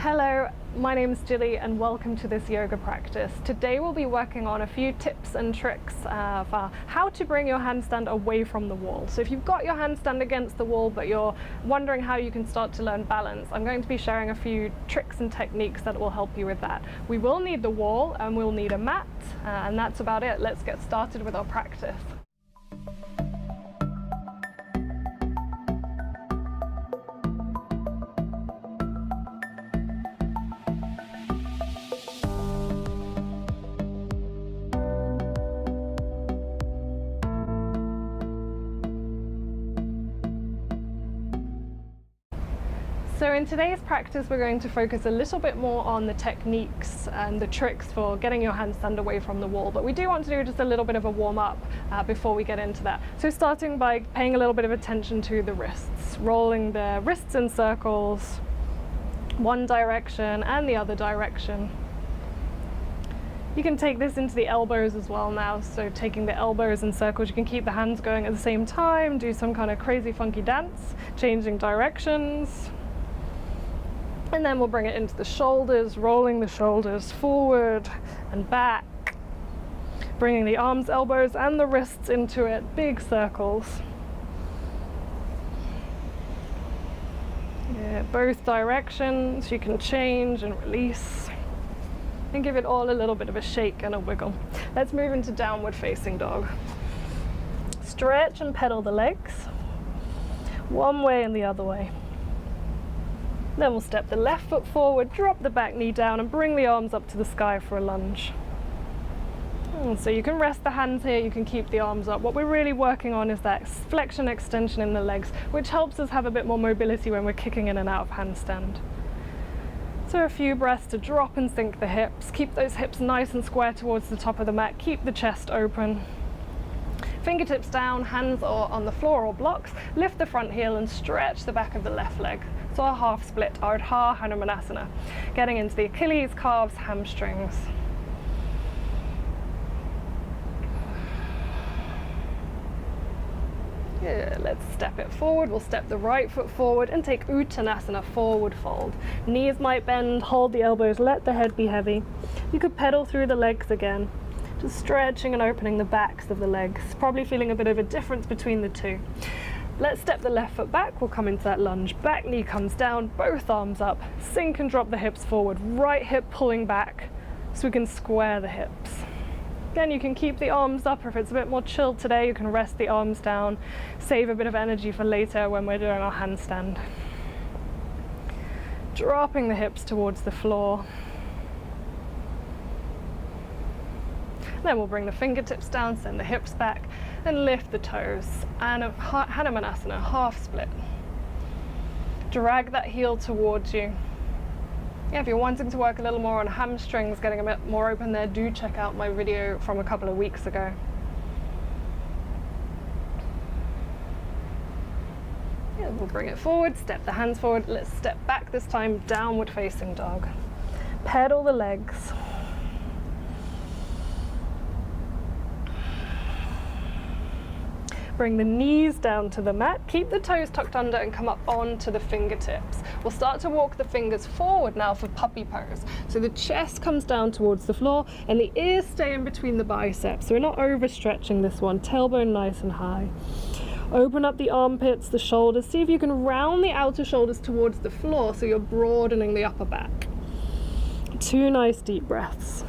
Hello, my name is Gillie and welcome to this yoga practice. Today we'll be working on a few tips and tricks for how to bring your handstand away from the wall. So if you've got your handstand against the wall but you're wondering how you can start to learn balance, I'm going to be sharing a few tricks and techniques that will help you with that. We will need the wall and we'll need a mat, and that's about it. Let's get started with our practice. So in today's practice, we're going to focus a little bit more on the techniques and the tricks for getting your handstand away from the wall. But we do want to do just a little bit of a warm up before we get into that. So starting by paying a little bit of attention to the wrists, rolling the wrists in circles, one direction and the other direction. You can take this into the elbows as well now, so taking the elbows in circles, you can keep the hands going at the same time, do some kind of crazy funky dance, changing directions. And then we'll bring it into the shoulders, rolling the shoulders forward and back, bringing the arms, elbows and the wrists into it, big circles. Yeah, both directions, you can change and release. And give it all a little bit of a shake and a wiggle. Let's move into downward facing dog. Stretch and pedal the legs, one way and the other way. Then we'll step the left foot forward, drop the back knee down and bring the arms up to the sky for a lunge. So you can rest the hands here, you can keep the arms up. What we're really working on is that flexion extension in the legs, which helps us have a bit more mobility when we're kicking in and out of handstand. So a few breaths to drop and sink the hips. Keep those hips nice and square towards the top of the mat. Keep the chest open. Fingertips down, hands are on the floor or blocks. Lift the front heel and stretch the back of the left leg. So our half split, Ardha Hanumanasana. Getting into the Achilles, calves, hamstrings. Yeah, let's step it forward. We'll step the right foot forward and take Uttanasana, forward fold. Knees might bend, hold the elbows, let the head be heavy. You could pedal through the legs again, just stretching and opening the backs of the legs, probably feeling a bit of a difference between the two. Let's step the left foot back, we'll come into that lunge. Back knee comes down, both arms up, sink and drop the hips forward, right hip pulling back so we can square the hips. Again, you can keep the arms up, or if it's a bit more chilled today, you can rest the arms down, save a bit of energy for later when we're doing our handstand. Dropping the hips towards the floor. Then we'll bring the fingertips down, send the hips back, and lift the toes. And a Hanumanasana, half split. Drag that heel towards you. Yeah, if you're wanting to work a little more on hamstrings, getting a bit more open there, do check out my video from a couple of weeks ago. Yeah, we'll bring it forward, step the hands forward. Let's step back this time, downward facing dog. Pedal the legs. Bring the knees down to the mat, keep the toes tucked under and come up onto the fingertips. We'll start to walk the fingers forward now for puppy pose. So the chest comes down towards the floor and the ears stay in between the biceps. So we're not overstretching this one, tailbone nice and high. Open up the armpits, the shoulders. See if you can round the outer shoulders towards the floor so you're broadening the upper back. 2 nice deep breaths.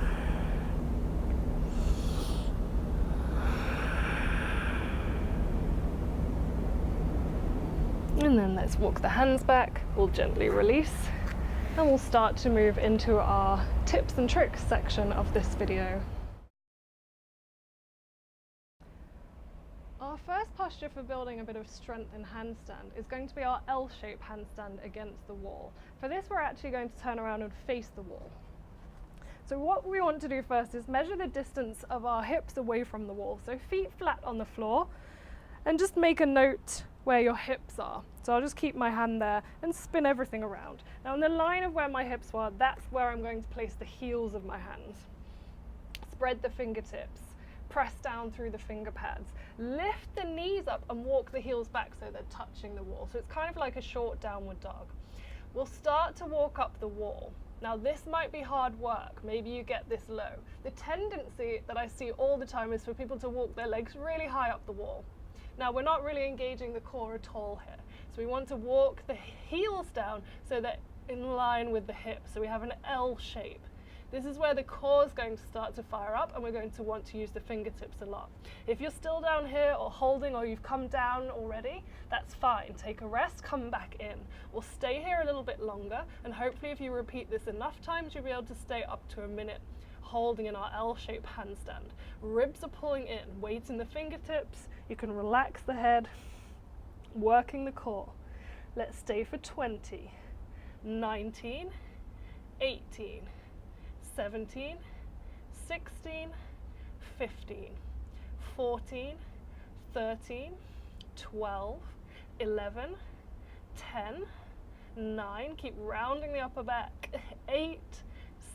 And then let's walk the hands back, we'll gently release, and we'll start to move into our tips and tricks section of this video. Our first posture for building a bit of strength in handstand is going to be our L shape handstand against the wall. For this, we're actually going to turn around and face the wall. So what we want to do first is measure the distance of our hips away from the wall. So feet flat on the floor, and just make a note where your hips are. So I'll just keep my hand there and spin everything around. Now in the line of where my hips were, that's where I'm going to place the heels of my hands. Spread the fingertips, press down through the finger pads, lift the knees up and walk the heels back so they're touching the wall. So it's kind of like a short downward dog. We'll start to walk up the wall. Now this might be hard work, maybe you get this low. The tendency that I see all the time is for people to walk their legs really high up the wall. Now we're not really engaging the core at all here. So we want to walk the heels down so that in line with the hips, so we have an L shape. This is where the core is going to start to fire up, and we're going to want to use the fingertips a lot. If you're still down here or holding, or you've come down already, that's fine. Take a rest, come back in. We'll stay here a little bit longer, and hopefully if you repeat this enough times, you'll be able to stay up to a minute holding in our L shape handstand. Ribs are pulling in, weight in the fingertips. You can relax the head, working the core. Let's stay for 20, 19, 18, 17, 16, 15, 14, 13, 12, 11, 10, 9, keep rounding the upper back, 8,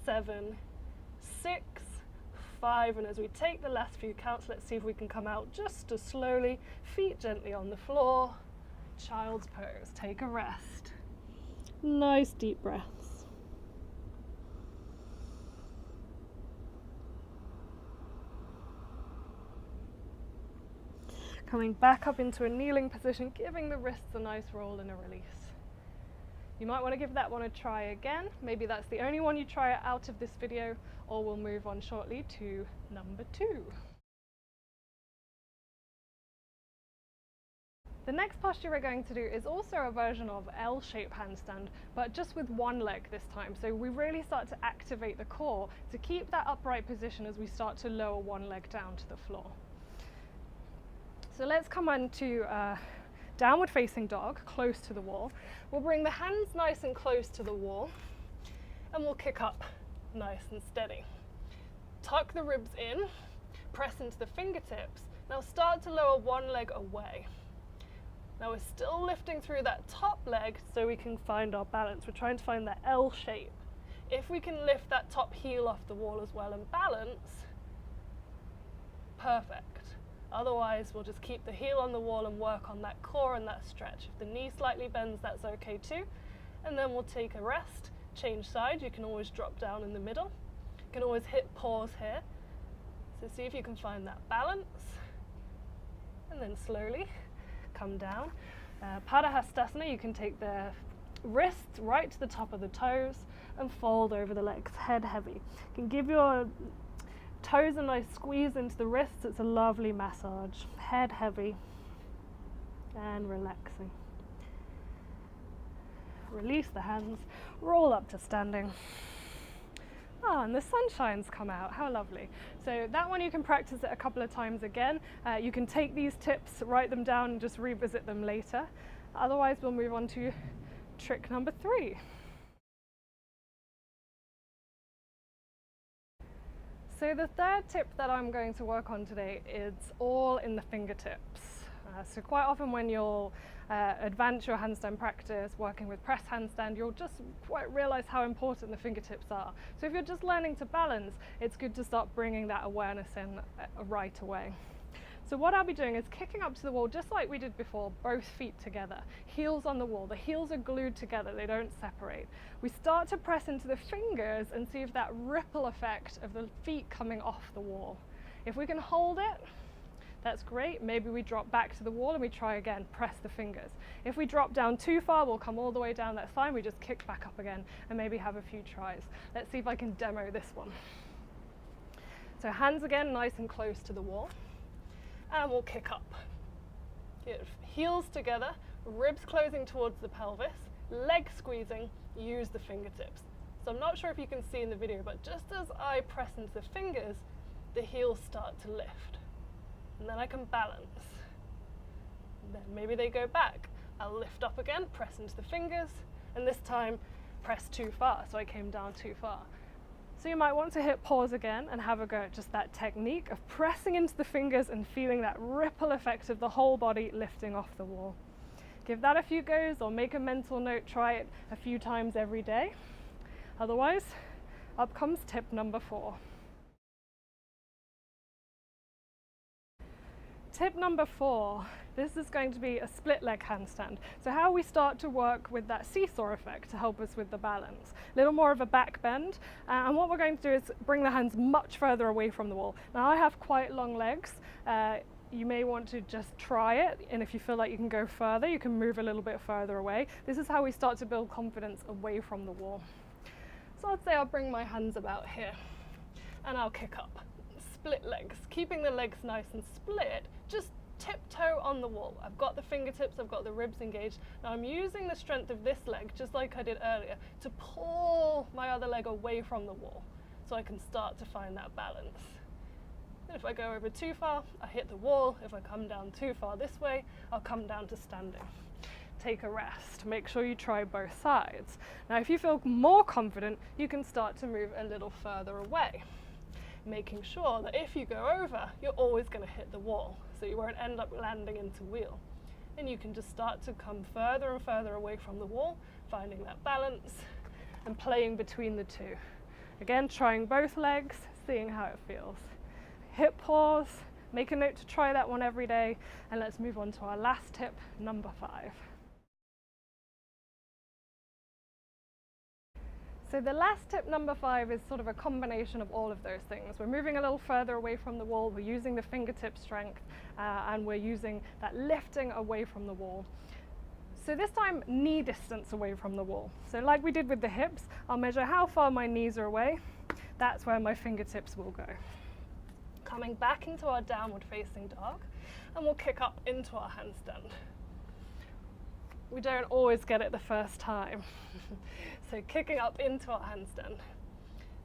7, 6, 5, and as we take the last few counts, let's see if we can come out just as slowly, feet gently on the floor, child's pose, take a rest. Nice deep breaths. Coming back up into a kneeling position, giving the wrists a nice roll and a release. You might want to give that one a try again. Maybe that's the only one you try out of this video, or we'll move on shortly to number 2. The next posture we're going to do is also a version of L shape handstand, but just with one leg this time. So we really start to activate the core to keep that upright position as we start to lower one leg down to the floor. So let's come on to downward facing dog, close to the wall. We'll bring the hands nice and close to the wall, and we'll kick up nice and steady. Tuck the ribs in, press into the fingertips. Now start to lower one leg away. Now we're still lifting through that top leg so we can find our balance. We're trying to find that L shape. If we can lift that top heel off the wall as well and balance, perfect. Otherwise, we'll just keep the heel on the wall and work on that core and that stretch. If the knee slightly bends, that's okay too. And then we'll take a rest, change side. You can always drop down in the middle. You can always hit pause here. So see if you can find that balance. And then slowly come down. Padahastasana, you can take the wrists right to the top of the toes and fold over the legs, head heavy. You can give your toes a nice squeeze into the wrists. It's a lovely massage. Head heavy and relaxing. Release the hands, roll up to standing. Ah, and the sunshine's come out. How lovely. So that one you can practice it a couple of times again. You can take these tips, write them down, and just revisit them later. Otherwise, we'll move on to trick number 3. So the third tip that I'm going to work on today is all in the fingertips. So quite often when you'll advance your handstand practice, working with press handstand, you'll just quite realize how important the fingertips are. So if you're just learning to balance, it's good to start bringing that awareness in right away. So what I'll be doing is kicking up to the wall just like we did before, both feet together, heels on the wall. The heels are glued together, they don't separate. We start to press into the fingers and see if that ripple effect of the feet coming off the wall. If we can hold it, that's great. Maybe we drop back to the wall and we try again, press the fingers. If we drop down too far, we'll come all the way down, that's fine. We just kick back up again and maybe have a few tries. Let's see if I can demo this one. So hands again, nice and close to the wall. And we'll kick up. Good. Heels together, ribs closing towards the pelvis, leg squeezing, use the fingertips. So I'm not sure if you can see in the video, but just as I press into the fingers, the heels start to lift. And then I can balance. And then maybe they go back. I'll lift up again, press into the fingers, and this time press too far, so I came down too far. So you might want to hit pause again and have a go at just that technique of pressing into the fingers and feeling that ripple effect of the whole body lifting off the wall. Give that a few goes, or make a mental note, try it a few times every day. Otherwise, up comes tip number 4. Tip number 4, this is going to be a split leg handstand. So how we start to work with that seesaw effect to help us with the balance. A little more of a back bend, and what we're going to do is bring the hands much further away from the wall. Now I have quite long legs. You may want to just try it, and if you feel like you can go further, you can move a little bit further away. This is how we start to build confidence away from the wall. So I'd say I'll bring my hands about here, and I'll kick up. Split legs, keeping the legs nice and split, just tiptoe on the wall. I've got the fingertips, I've got the ribs engaged. Now I'm using the strength of this leg, just like I did earlier, to pull my other leg away from the wall, so I can start to find that balance. And if I go over too far, I hit the wall. If I come down too far this way, I'll come down to standing. Take a rest. Make sure you try both sides. Now, if you feel more confident, you can start to move a little further away, making sure that if you go over, you're always going to hit the wall, so you won't end up landing into wheel. And you can just start to come further and further away from the wall, finding that balance and playing between the two. Again, trying both legs, seeing how it feels. Hip pause, make a note to try that one every day, and let's move on to our last tip, number 5. So the last tip, number 5, is sort of a combination of all of those things. We're moving a little further away from the wall, we're using the fingertip strength, and we're using that lifting away from the wall. So this time, knee distance away from the wall. So like we did with the hips, I'll measure how far my knees are away. That's where my fingertips will go. Coming back into our downward facing dog, and we'll kick up into our handstand. We don't always get it the first time. So kicking up into our handstand.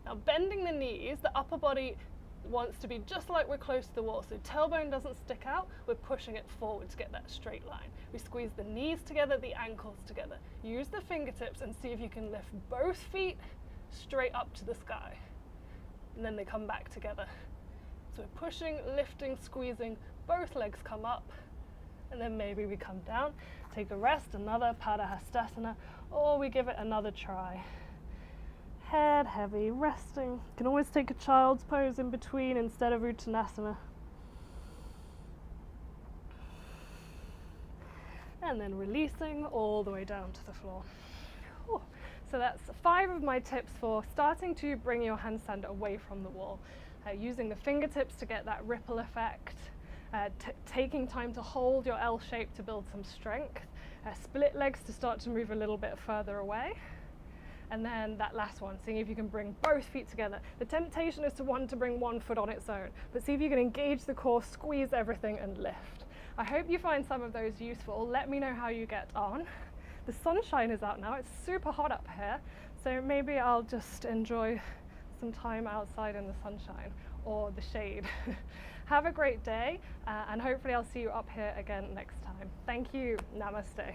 Now bending the knees, the upper body wants to be just like we're close to the wall, so tailbone doesn't stick out, we're pushing it forward to get that straight line. We squeeze the knees together, the ankles together. Use the fingertips and see if you can lift both feet straight up to the sky. And then they come back together. So we're pushing, lifting, squeezing, both legs come up, and then maybe we come down, take a rest, another Padahastasana, or we give it another try. Head heavy, resting. You can always take a child's pose in between instead of Uttanasana. And then releasing all the way down to the floor. Whew. So that's 5 of my tips for starting to bring your handstand away from the wall. Using the fingertips to get that ripple effect, taking time to hold your L shape to build some strength, split legs to start to move a little bit further away, and then that last one, seeing if you can bring both feet together. The temptation is to want to bring one foot on its own, but see if you can engage the core, squeeze everything and lift. I hope you find some of those useful. Let me know how you get on. The sunshine is out now, it's super hot up here, so maybe I'll just enjoy some time outside in the sunshine or the shade. Have a great day, and hopefully I'll see you up here again next time. Thank you. Namaste.